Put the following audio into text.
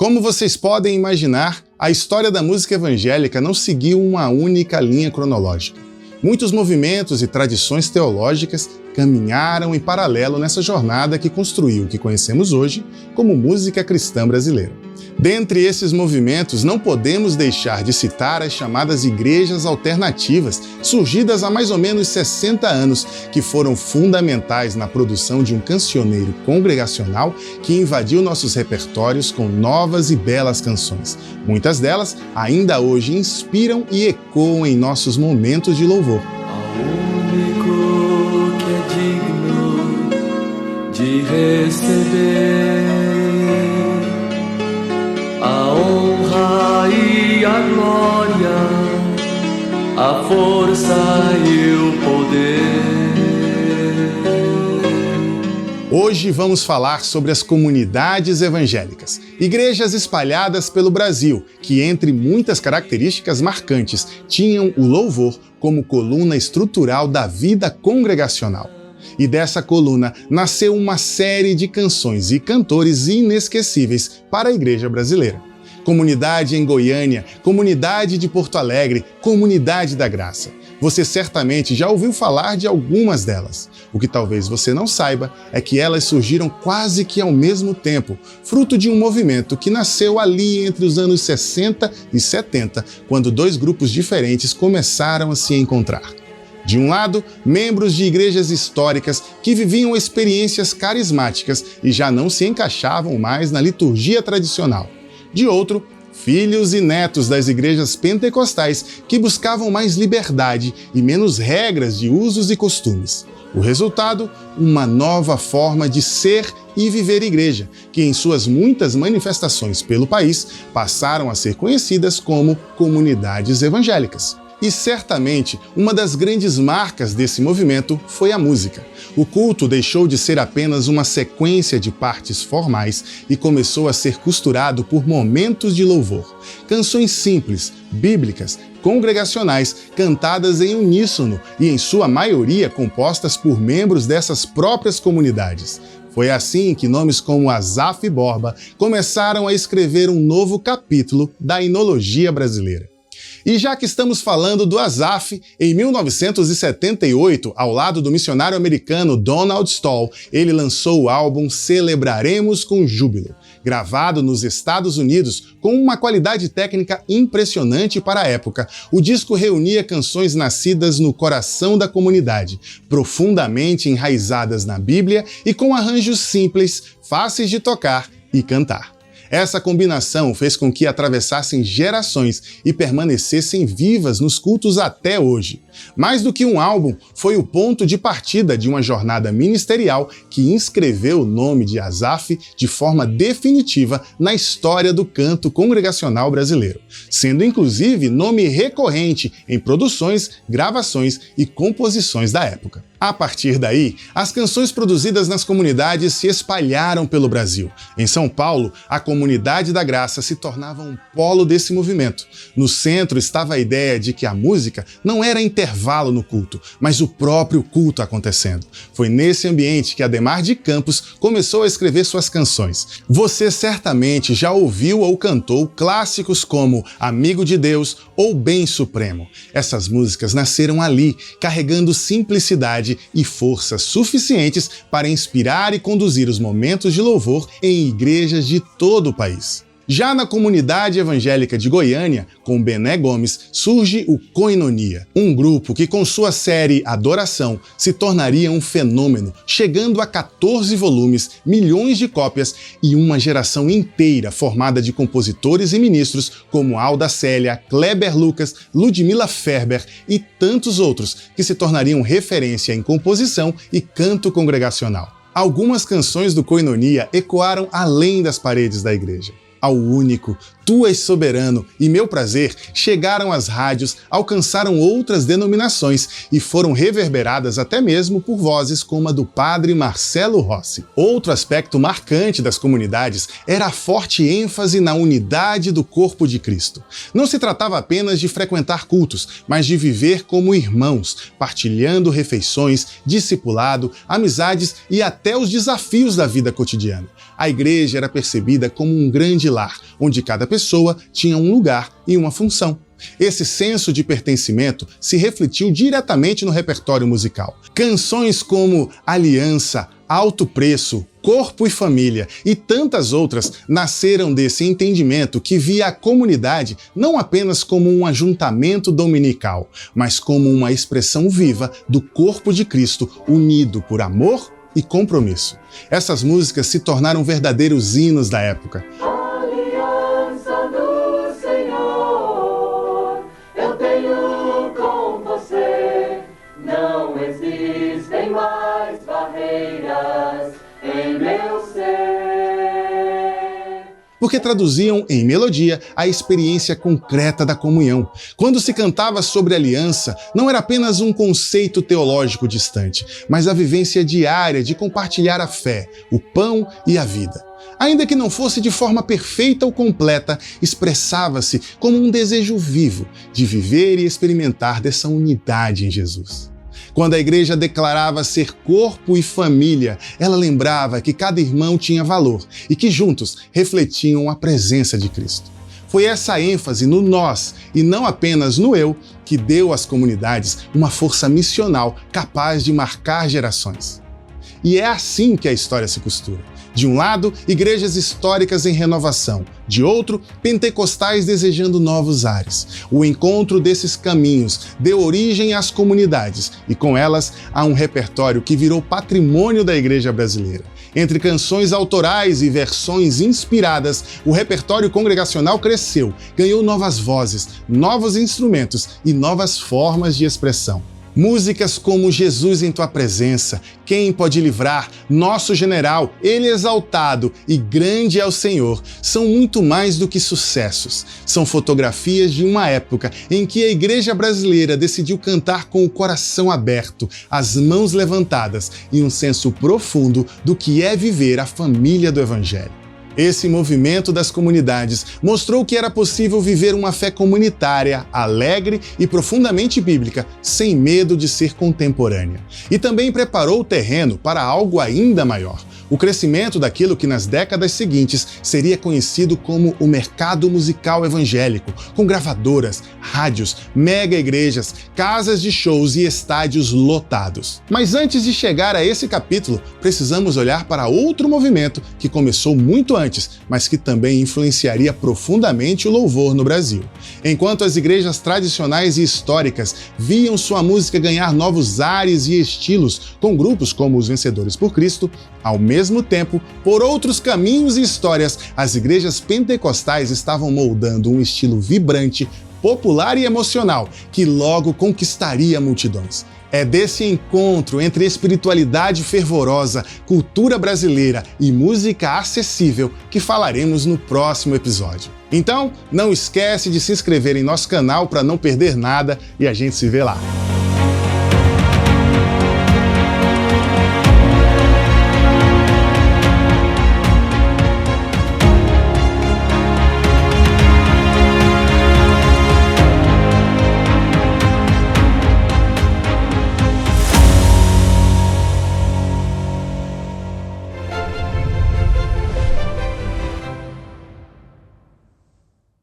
Como vocês podem imaginar, a história da música evangélica não seguiu uma única linha cronológica. Muitos movimentos e tradições teológicas caminharam em paralelo nessa jornada que construiu o que conhecemos hoje como música cristã brasileira. Dentre esses movimentos, não podemos deixar de citar as chamadas igrejas alternativas, surgidas há mais ou menos 60 anos, que foram fundamentais na produção de um cancioneiro congregacional que invadiu nossos repertórios com novas e belas canções. Muitas delas ainda hoje inspiram e ecoam em nossos momentos de louvor. Ao único que é digno de receber a honra e a glória, a força e o poder. Hoje vamos falar sobre as comunidades evangélicas, igrejas espalhadas pelo Brasil, que, entre muitas características marcantes, tinham o louvor como coluna estrutural da vida congregacional. E dessa coluna nasceu uma série de canções e cantores inesquecíveis para a igreja brasileira. Comunidade em Goiânia, Comunidade de Porto Alegre, Comunidade da Graça. Você certamente já ouviu falar de algumas delas. O que talvez você não saiba é que elas surgiram quase que ao mesmo tempo, fruto de um movimento que nasceu ali entre os anos 60 e 70, quando dois grupos diferentes começaram a se encontrar. De um lado, membros de igrejas históricas que viviam experiências carismáticas e já não se encaixavam mais na liturgia tradicional. De outro, filhos e netos das igrejas pentecostais que buscavam mais liberdade e menos regras de usos e costumes. O resultado, uma nova forma de ser e viver igreja, que em suas muitas manifestações pelo país passaram a ser conhecidas como comunidades evangélicas. E certamente, uma das grandes marcas desse movimento foi a música. O culto deixou de ser apenas uma sequência de partes formais e começou a ser costurado por momentos de louvor. Canções simples, bíblicas, congregacionais, cantadas em uníssono e, em sua maioria, compostas por membros dessas próprias comunidades. Foi assim que nomes como Asaf Borba começaram a escrever um novo capítulo da enologia brasileira. E já que estamos falando do Asaf, em 1978, ao lado do missionário americano Donald Stoll, ele lançou o álbum Celebraremos com Júbilo. Gravado nos Estados Unidos com uma qualidade técnica impressionante para a época, o disco reunia canções nascidas no coração da comunidade, profundamente enraizadas na Bíblia e com arranjos simples, fáceis de tocar e cantar. Essa combinação fez com que atravessassem gerações e permanecessem vivas nos cultos até hoje. Mais do que um álbum, foi o ponto de partida de uma jornada ministerial que inscreveu o nome de Asaf de forma definitiva na história do canto congregacional brasileiro, sendo inclusive nome recorrente em produções, gravações e composições da época. A partir daí, as canções produzidas nas comunidades se espalharam pelo Brasil. Em São Paulo, a Comunidade da Graça se tornava um polo desse movimento. No centro estava a ideia de que a música não era intervalo no culto, mas o próprio culto acontecendo. Foi nesse ambiente que Adhemar de Campos começou a escrever suas canções. Você certamente já ouviu ou cantou clássicos como Amigo de Deus ou Bem Supremo. Essas músicas nasceram ali, carregando simplicidade e forças suficientes para inspirar e conduzir os momentos de louvor em igrejas de todo o país. Já na comunidade evangélica de Goiânia, com Bené Gomes, surge o Koinonia, um grupo que com sua série Adoração se tornaria um fenômeno, chegando a 14 volumes, milhões de cópias e uma geração inteira formada de compositores e ministros como Alda Célia, Kleber Lucas, Ludmila Ferber e tantos outros que se tornariam referência em composição e canto congregacional. Algumas canções do Koinonia ecoaram além das paredes da igreja. Ao único, Tu és soberano e meu prazer chegaram às rádios, alcançaram outras denominações e foram reverberadas até mesmo por vozes como a do padre Marcelo Rossi. Outro aspecto marcante das comunidades era a forte ênfase na unidade do corpo de Cristo. Não se tratava apenas de frequentar cultos, mas de viver como irmãos, partilhando refeições, discipulado, amizades e até os desafios da vida cotidiana. A igreja era percebida como um grande lar, onde cada pessoa tinha um lugar e uma função. Esse senso de pertencimento se refletiu diretamente no repertório musical. Canções como Aliança, Alto Preço, Corpo e Família e tantas outras nasceram desse entendimento que via a comunidade não apenas como um ajuntamento dominical, mas como uma expressão viva do corpo de Cristo unido por amor e compromisso. Essas músicas se tornaram verdadeiros hinos da época. Aliança do Senhor, eu tenho com você. Não existem mais barreiras em meu ser. Porque traduziam em melodia a experiência concreta da comunhão. Quando se cantava sobre aliança, não era apenas um conceito teológico distante, mas a vivência diária de compartilhar a fé, o pão e a vida. Ainda que não fosse de forma perfeita ou completa, expressava-se como um desejo vivo de viver e experimentar dessa unidade em Jesus. Quando a igreja declarava ser corpo e família, ela lembrava que cada irmão tinha valor e que juntos refletiam a presença de Cristo. Foi essa ênfase no nós e não apenas no eu que deu às comunidades uma força missional capaz de marcar gerações. E é assim que a história se costura. De um lado, igrejas históricas em renovação. De outro, pentecostais desejando novos ares. O encontro desses caminhos deu origem às comunidades e, com elas, a um repertório que virou patrimônio da igreja brasileira. Entre canções autorais e versões inspiradas, o repertório congregacional cresceu, ganhou novas vozes, novos instrumentos e novas formas de expressão. Músicas como Jesus em Tua Presença, Quem Pode Livrar, Nosso General, Ele Exaltado e Grande é o Senhor são muito mais do que sucessos. São fotografias de uma época em que a igreja brasileira decidiu cantar com o coração aberto, as mãos levantadas e um senso profundo do que é viver a família do Evangelho. Esse movimento das comunidades mostrou que era possível viver uma fé comunitária, alegre e profundamente bíblica, sem medo de ser contemporânea. E também preparou o terreno para algo ainda maior: o crescimento daquilo que nas décadas seguintes seria conhecido como o mercado musical evangélico, com gravadoras, rádios, mega igrejas, casas de shows e estádios lotados. Mas antes de chegar a esse capítulo, precisamos olhar para outro movimento que começou muito antes, mas que também influenciaria profundamente o louvor no Brasil. Enquanto as igrejas tradicionais e históricas viam sua música ganhar novos ares e estilos com grupos como os Vencedores por Cristo, ao mesmo tempo, por outros caminhos e histórias, as igrejas pentecostais estavam moldando um estilo vibrante, popular e emocional que logo conquistaria multidões. É desse encontro entre espiritualidade fervorosa, cultura brasileira e música acessível que falaremos no próximo episódio. Então, não esquece de se inscrever em nosso canal para não perder nada e a gente se vê lá.